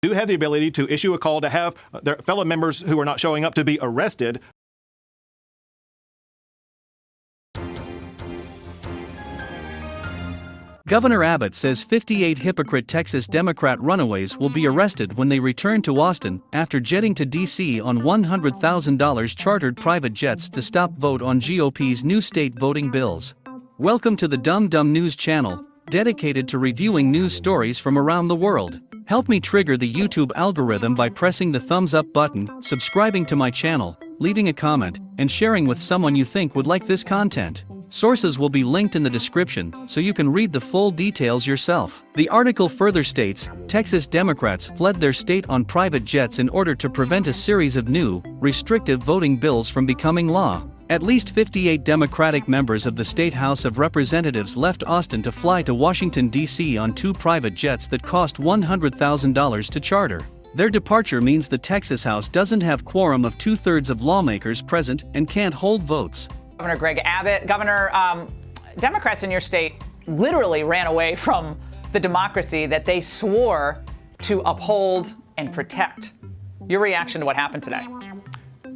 do have the ability to issue a call to have their fellow members who are not showing up to be arrested. Governor Abbott says 58 hypocrite Texas Democrat runaways will be arrested when they return to Austin after jetting to D.C. on $100,000 chartered private jets to stop vote on GOP's new state voting bills. Welcome to the Dumb News channel, dedicated to reviewing news stories from around the world. Help me trigger the YouTube algorithm by pressing the thumbs up button, subscribing to my channel, leaving a comment, and sharing with someone you think would like this content. Sources will be linked in the description so you can read the full details yourself. The article further states, Texas Democrats fled their state on private jets in order to prevent a series of new, restrictive voting bills from becoming law. At least 58 Democratic members of the State House of Representatives left Austin to fly to Washington, D.C. on 2 private jets that cost $100,000 to charter. Their departure means the Texas House doesn't have quorum of 2/3 of lawmakers present and can't hold votes. Governor Gov.Abbott, Governor, Democrats in your state literally ran away from the democracy that they swore to uphold and protect. Your reaction to what happened today?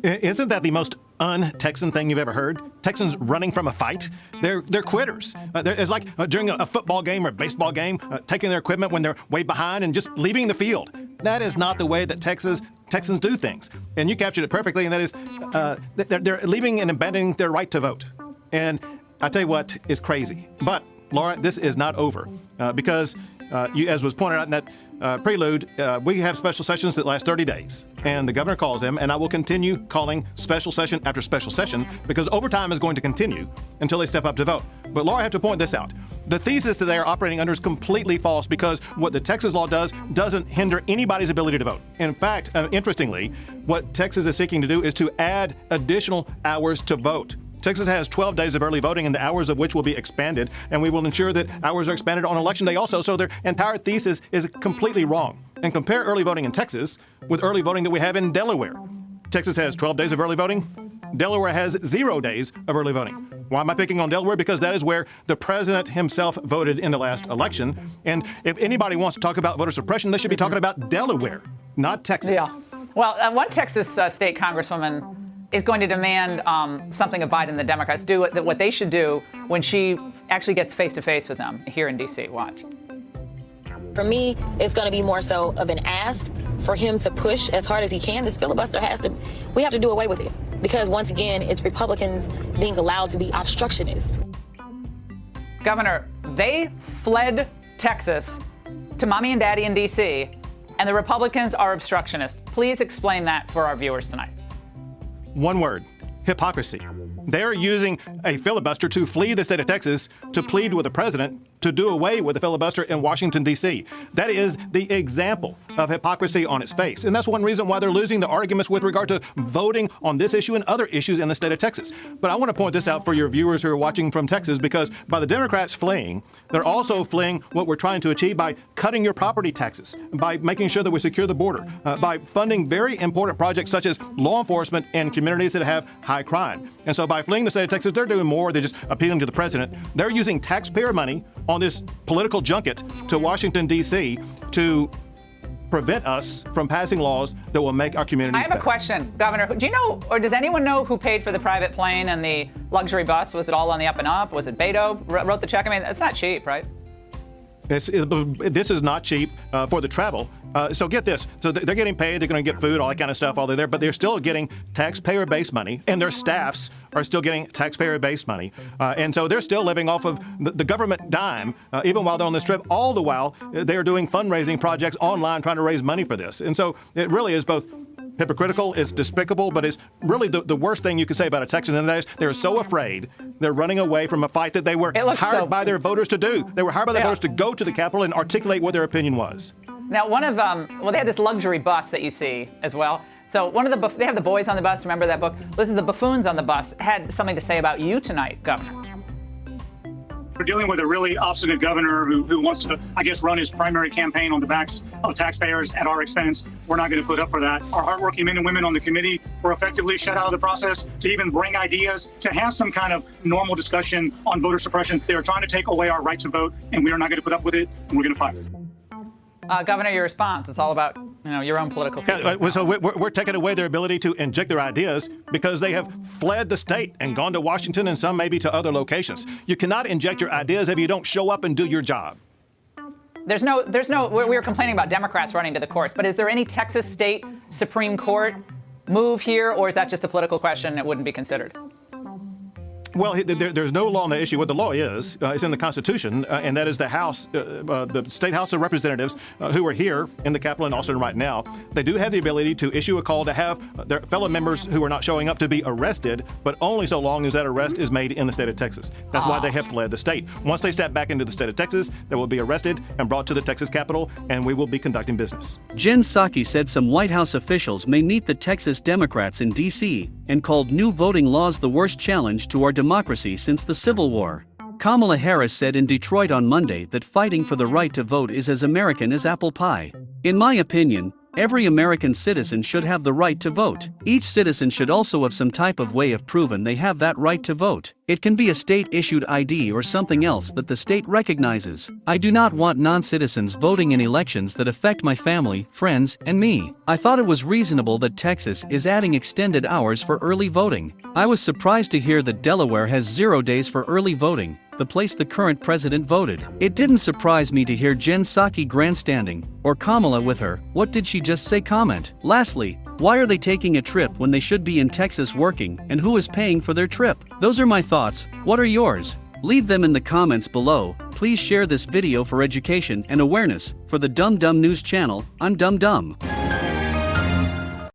Isn't that the most un-Texan thing you've ever heard? Texans running from a fight? They're quitters. It's like during a football game or a baseball game, taking their equipment when they're way behind and just leaving the field. That is not the way that Texans do things. And you captured it perfectly, and that is they're leaving and abandoning their right to vote. And I tell you what is crazy. But, Laura, this is not over because, as was pointed out in that prelude, we have special sessions that last 30 days. And the governor calls them, and I will continue calling special session after special session because overtime is going to continue until they step up to vote. But, Laura, I have to point this out. The thesis that they are operating under is completely false because what the Texas law doesn't hinder anybody's ability to vote. In fact, interestingly, what Texas is seeking to do is to add additional hours to vote. Texas has 12 days of early voting, and the hours of which will be expanded, and we will ensure that hours are expanded on Election Day also, so their entire thesis is completely wrong. And compare early voting in Texas with early voting that we have in Delaware. Texas has 12 days of early voting. Delaware has 0 days of early voting. Why am I picking on Delaware? Because that is where the president himself voted in the last election. And if anybody wants to talk about voter suppression, they should be talking about Delaware, not Texas. Yeah. Well, one Texas state congresswoman is going to demand something of Biden, the Democrats do what they should do when she actually gets face-to-face with them here in D.C. Watch. For me, it's going to be more so of an ask for him to push as hard as he can. This filibuster we have to do away with it. Because once again, it's Republicans being allowed to be obstructionists. Governor, they fled Texas to mommy and daddy in D.C., and the Republicans are obstructionists. Please explain that for our viewers tonight. One word: hypocrisy. They're using a filibuster to flee the state of Texas to plead with the president to do away with the filibuster in Washington, D.C. That is the example of hypocrisy on its face. And that's one reason why they're losing the arguments with regard to voting on this issue and other issues in the state of Texas. But I want to point this out for your viewers who are watching from Texas, because by the Democrats fleeing, they're also fleeing what we're trying to achieve by cutting your property taxes, by making sure that we secure the border, by funding very important projects such as law enforcement in communities that have high crime. And so by fleeing the state of Texas, they're doing more than just appealing to the president. They're using taxpayer money on this political junket to Washington, D.C. to prevent us from passing laws that will make our communities better. I have a question, Governor. Do you know, or does anyone know who paid for the private plane and the luxury bus? Was it all on the up and up? Was it Beto wrote the check? I mean, it's not cheap, right? This is not cheap for the travel. So get this. So they're getting paid. They're going to get food, all that kind of stuff while they're there. But they're still getting taxpayer-based money, and their staffs are still getting taxpayer-based money. And so they're still living off of the government dime, even while they're on this trip. All the while, they are doing fundraising projects online trying to raise money for this. And so it really is both hypocritical, it's despicable, but it's really the worst thing you can say about a Texan, and that is they're so afraid they're running away from a fight that they were hired by their voters to do. They were hired by their voters to go to the Capitol and articulate what their opinion was. Now, one of they had this luxury bus that you see as well. So they have the boys on the bus. Remember that book? This is the buffoons on the bus. Had something to say about you tonight, Governor. We're dealing with a really obstinate governor who wants to, I guess, run his primary campaign on the backs of taxpayers at our expense. We're not going to put up for that. Our hardworking men and women on the committee were effectively shut out of the process to even bring ideas, to have some kind of normal discussion on voter suppression. They are trying to take away our right to vote, and we are not going to put up with it, and we're going to fight. Governor, your response. It's all about Your own political. So we're taking away their ability to inject their ideas because they have fled the state and gone to Washington and some maybe to other locations. You cannot inject your ideas if you don't show up and do your job. We were complaining about Democrats running to the courts, but is there any Texas state Supreme Court move here, or is that just a political question that wouldn't be considered? Well, there's no law on the issue. What the law is in the Constitution, and that is the House, the State House of Representatives, who are here in the Capitol in Austin right now. They do have the ability to issue a call to have their fellow members who are not showing up to be arrested, but only so long as that arrest is made in the state of Texas. That's why they have fled the state. Once they step back into the state of Texas, they will be arrested and brought to the Texas Capitol, and we will be conducting business. Jen Psaki said some White House officials may meet the Texas Democrats in D.C. and called new voting laws the worst challenge to our democracy since the Civil War. Kamala Harris said in Detroit on Monday that fighting for the right to vote is as American as apple pie. In my opinion, every American citizen should have the right to vote. Each citizen should also have some type of way of proving they have that right to vote. It can be a state-issued ID or something else that the state recognizes. I do not want non-citizens voting in elections that affect my family, friends, and me. I thought it was reasonable that Texas is adding extended hours for early voting. I was surprised to hear that Delaware has 0 days for early voting, the place the current president voted. It didn't surprise me to hear Jen Psaki grandstanding, or Kamala with her "what did she just say" comment. Lastly, why are they taking a trip when they should be in Texas working, and who is paying for their trip? Those are my thoughts. What are yours? Leave them in the comments below. Please share this video for education and awareness. For the Dumb Dumb News channel, I'm Dumb Dumb.